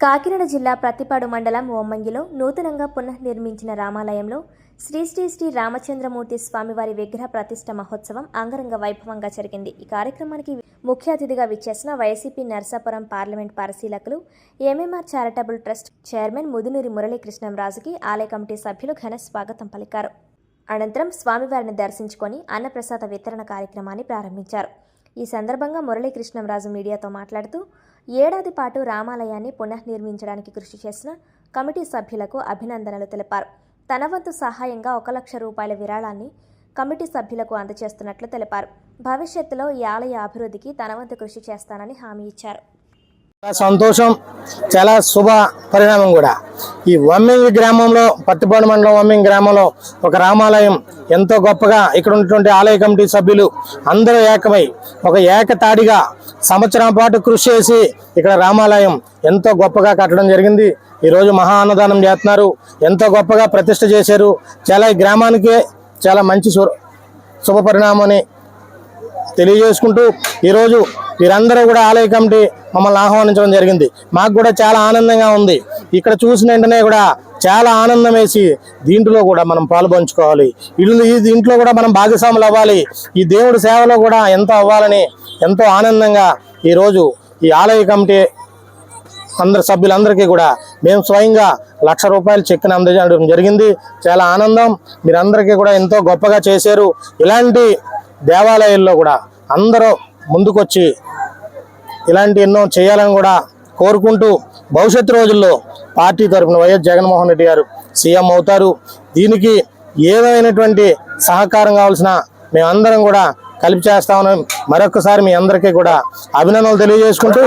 కాకినాడ జిల్లా ప్రతిపాడు మండలం ఓమ్మంగిలో నూతనంగా పునఃనిర్మించిన రామాలయంలో శ్రీ శ్రీ శ్రీ రామచంద్రమూర్తి స్వామివారి విగ్రహ ప్రతిష్ఠ మహోత్సవం అంగరంగ వైభవంగా జరిగింది. ఈ కార్యక్రమానికి ముఖ్య అతిథిగా విచ్చేసిన వైసీపీ నర్సాపురం పార్లమెంట్ పరిశీలకులు MMR charitable trust chairman Mudunuri మురళీకృష్ణంరాజుకి ఆలయ కమిటీ సభ్యులు ఘన స్వాగతం పలికారు. అనంతరం స్వామివారిని దర్శించుకొని అన్నప్రసాద వితరణ కార్యక్రమాన్ని ప్రారంభించారు. ఈ సందర్భంగా మురళీకృష్ణంరాజు మీడియాతో మాట్లాడుతూ ఏడాది పాటు రామాలయాన్ని పునఃనిర్మించడానికి కృషి చేసిన కమిటీ సభ్యులకు అభినందనలు తెలిపారు. తన వంతు సహాయంగా 1 లక్ష రూపాయల విరాళాన్ని కమిటీ సభ్యులకు అందజేస్తున్నట్లు తెలిపారు. భవిష్యత్తులో ఈ ఆలయ అభివృద్ధికి తన వంతు కృషి చేస్తానని హామీ ఇచ్చారు. సంతోషం, చాలా శుభ పరిణామం కూడా. ఈ వమ్మింగ్ గ్రామంలో, పత్తిపాడు మండలం వమ్మింగ్ గ్రామంలో ఒక రామాలయం ఎంతో గొప్పగా ఇక్కడ ఉన్నటువంటి ఆలయ కమిటీ సభ్యులు అందరూ ఏకమై ఒక ఏకతాడిగా సంవత్సరం పాటు కృషి చేసి ఇక్కడ రామాలయం ఎంతో గొప్పగా కట్టడం జరిగింది. ఈరోజు మహా అన్నదానం చేస్తున్నారు, ఎంతో గొప్పగా ప్రతిష్ఠ చేశారు. చాలా ఈ గ్రామానికి చాలా మంచి శుభ పరిణామని తెలియజేసుకుంటూ ఈరోజు వీరందరూ కూడా ఆలయ కమిటీ మమ్మల్ని ఆహ్వానించడం జరిగింది. మాకు కూడా చాలా ఆనందంగా ఉంది. ఇక్కడ చూసిన వెంటనే కూడా చాలా ఆనందం వేసి దీంట్లో కూడా మనం పాలుపంచుకోవాలి, ఈ దీంట్లో కూడా మనం భాగస్వాములు అవ్వాలి, ఈ దేవుడి సేవలో కూడా ఎంతో అవ్వాలని ఎంతో ఆనందంగా ఈరోజు ఈ ఆలయ కమిటీ సభ్యులందరికీ కూడా మేము స్వయంగా 1 లక్ష రూపాయలు చెక్కుని అందజేయడం జరిగింది. చాలా ఆనందం. మీరందరికీ కూడా ఎంతో గొప్పగా చేశారు. ఇలాంటి దేవాలయాల్లో కూడా అందరూ ముందుకొచ్చి ఇలాంటి ఎన్నో చేయాలని కూడా కోరుకుంటూ భవిష్యత్తు రోజుల్లో పార్టీ తరఫున వైఎస్ జగన్మోహన్ రెడ్డి గారు సీఎం అవుతారు. దీనికి ఏదైనటువంటి సహకారం కావాల్సిన మేమందరం కూడా కలిపి చేస్తామని మరొకసారి మీ అందరికీ కూడా అభినందనలు తెలియజేసుకుంటూ